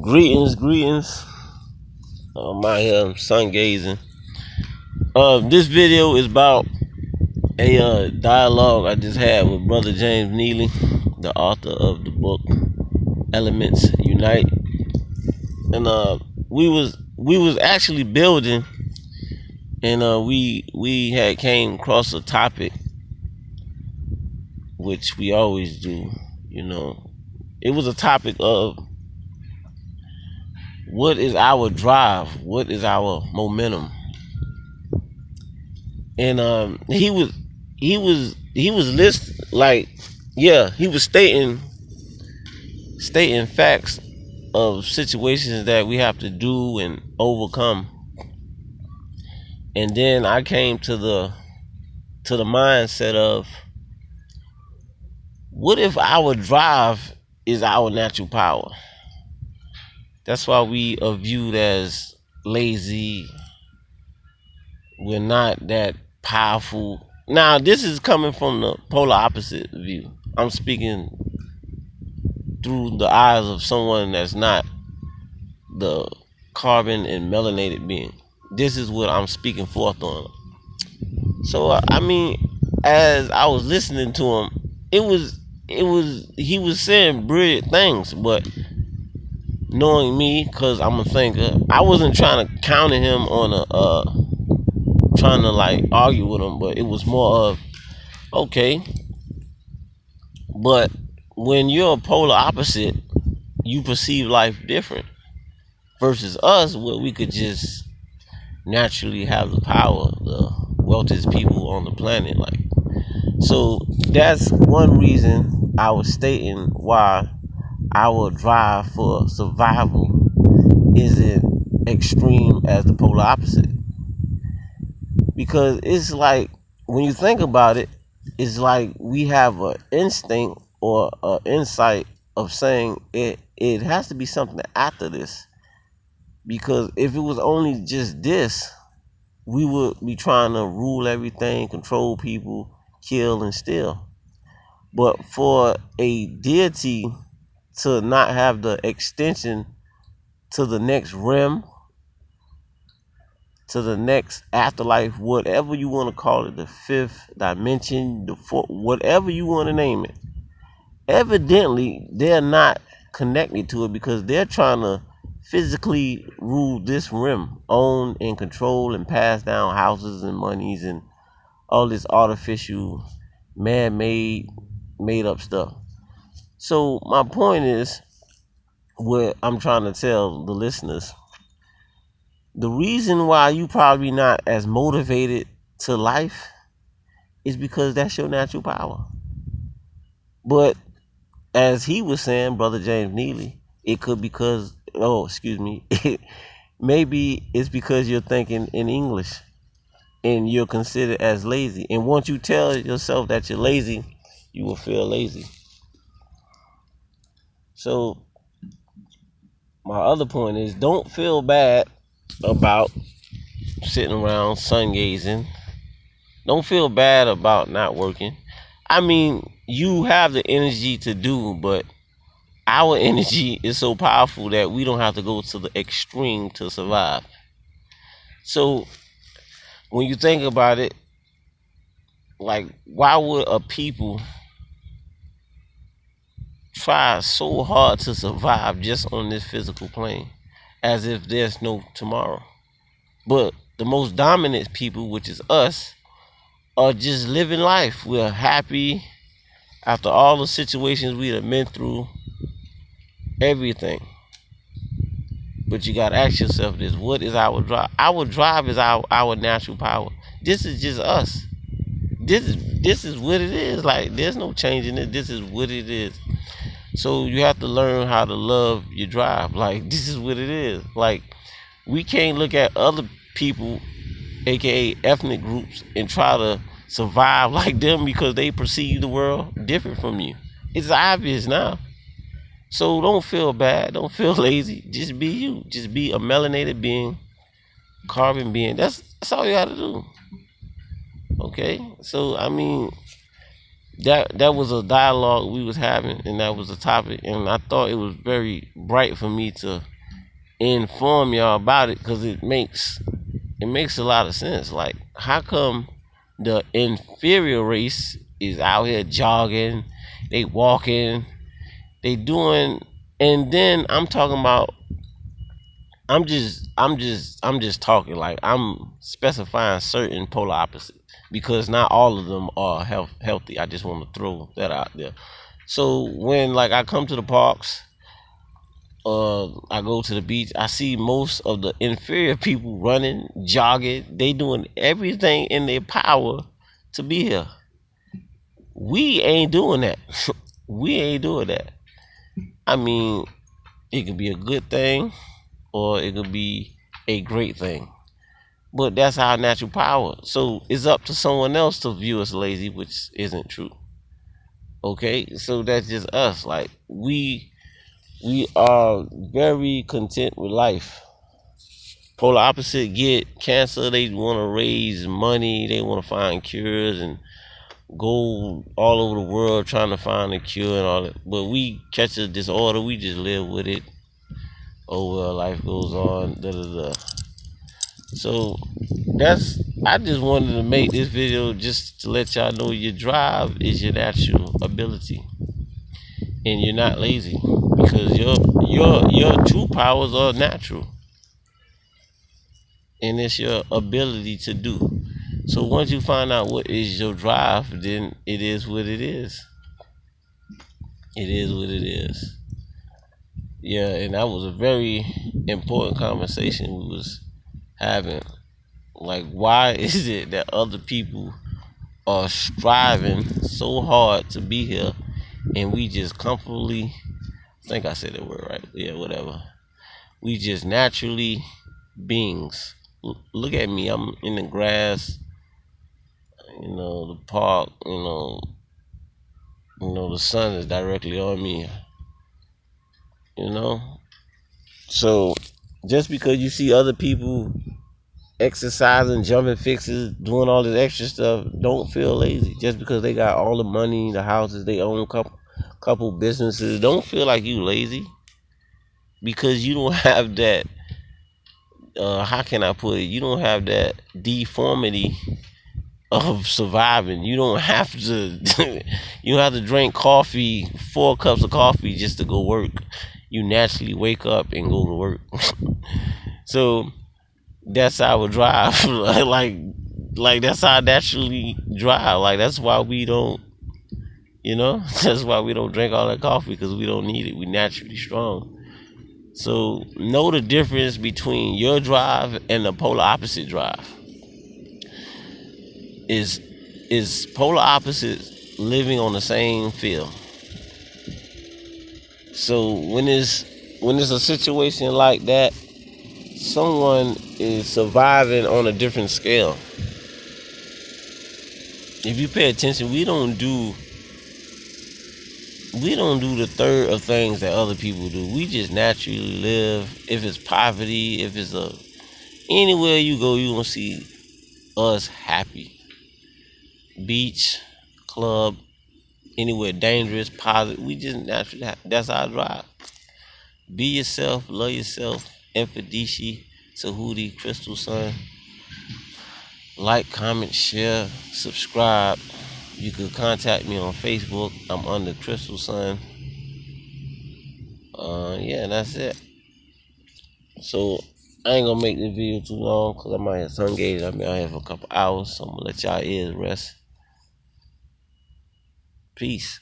Greetings. I'm out here sun gazing. This video is about a dialogue I just had with Brother James Nealy, the author of the book Elements Unite, and we was actually building, and we had came across a topic which we always do. It was a topic of what is our drive, what is our momentum. And he was he was stating facts of situations that we have to do and overcome. And then I came to the mindset of, what if our drive is our natural power? That's why we are viewed as lazy. We're not that powerful. Now, this is coming from the polar opposite view. I'm speaking through the eyes of someone that's not the carbon and melanated being. This is what I'm speaking forth on. So I mean, as I was listening to him, he was saying brilliant things, but knowing me, because I'm a thinker, I wasn't trying to counter him on trying to like argue with him, but it was more of, okay, but when you're a polar opposite, you perceive life different versus us, where we could just naturally have the power, the wealthiest people on the planet. Like, so that's one reason I was stating why our drive for survival isn't extreme as the polar opposite. Because it's like, when you think about it, it's like we have an instinct or an insight of saying it has to be something after this. Because if it was only just this, we would be trying to rule everything, control people, kill and steal. But for a deity to not have the extension to the next realm, to the next afterlife, whatever you want to call it, the fifth dimension, the fourth, whatever you want to name it, evidently they're not connected to it, because they're trying to physically rule this realm, own and control and pass down houses and monies and all this artificial, man-made, made-up stuff. So my point is, what I'm trying to tell the listeners, the reason why you probably not as motivated to life is because that's your natural power. But as he was saying, Brother James Nealy, it could because, maybe it's because you're thinking in English and you're considered as lazy. And once you tell yourself that you're lazy, you will feel lazy. So my other point is, don't feel bad about sitting around sun gazing. Don't feel bad about not working. I mean, you have the energy to do, but our energy is so powerful that we don't have to go to the extreme to survive. So when you think about it, like, why would a people try so hard to survive just on this physical plane, as if there's no tomorrow? But the most dominant people, which is us, are just living life. We're happy after all the situations we have been through, everything. But you gotta ask yourself this: what is our drive? Our drive is our natural power. This is just us. This is what it is. Like, there's no changing it. This is what it is. So you have to learn how to love your drive. Like, this is what it is. Like, we can't look at other people, aka ethnic groups, and try to survive like them because they perceive the world different from you. It's obvious now. So don't feel bad. Don't feel lazy. Just be you. Just be a melanated being, carbon being. That's all you got to do. Okay? So, I mean, that was a dialogue we was having, and that was a topic, and I thought it was very bright for me to inform y'all about it because it makes a lot of sense. Like, how come the inferior race is out here jogging, they walking, they doing, and then I'm talking about, I'm just talking like I'm specifying certain polar opposites because not all of them are healthy. I just want to throw that out there. So when like I come to the parks, I go to the beach, I see most of the inferior people running, jogging, they doing everything in their power to be here. We ain't doing that. We ain't doing that. I mean, it could be a good thing or it could be a great thing. But that's our natural power. So it's up to someone else to view us lazy, which isn't true. Okay? So that's just us. Like we are very content with life. Polar opposite get cancer, they want to raise money, they want to find cures and go all over the world trying to find a cure and all that. But we catch a disorder, we just live with it. Oh well, life goes on. Da da da. So that's, I just wanted to make this video just to let y'all know your drive is your natural ability, and you're not lazy because your true powers are natural, and it's your ability to do. So once you find out what is your drive, then it is what it is. It is what it is. Yeah, and that was a very important conversation we was having. Like, why is it that other people are striving so hard to be here and we just comfortably, I think I said that word right, yeah, whatever, we just naturally beings. Look at me, I'm in the grass, the park, the sun is directly on me, you know. So just because you see other people exercising, jumping fixes, doing all this extra stuff, don't feel lazy. Just because they got all the money, the houses, they own couple businesses, don't feel like you lazy because you don't have that. How can I put it? You don't have that deformity of surviving. You don't have to. You don't have to drink coffee, 4 cups of coffee just to go work. You naturally wake up and go to work. So that's our drive. like that's how I naturally drive. Like that's why we don't, that's why we don't drink all that coffee because we don't need it. We naturally strong. So know the difference between your drive and the polar opposite drive. Is polar opposites living on the same field. So when it's a situation like that, someone is surviving on a different scale. If you pay attention, we don't do the third of things that other people do. We just naturally live. If it's poverty, if it's anywhere you go, you gonna see us happy. Beach, club, anywhere dangerous, positive. We just naturally happy. That's our drive. Be yourself, love yourself. Mfundishi, Tehuti, Crystal Sun. Like, comment, share, subscribe. You can contact me on Facebook. I'm under Crystal Sun. Yeah, that's it. So I ain't gonna make this video too long because I'm out here sun gated. I've been out here for a couple hours, so I'm gonna let y'all ears rest. Peace.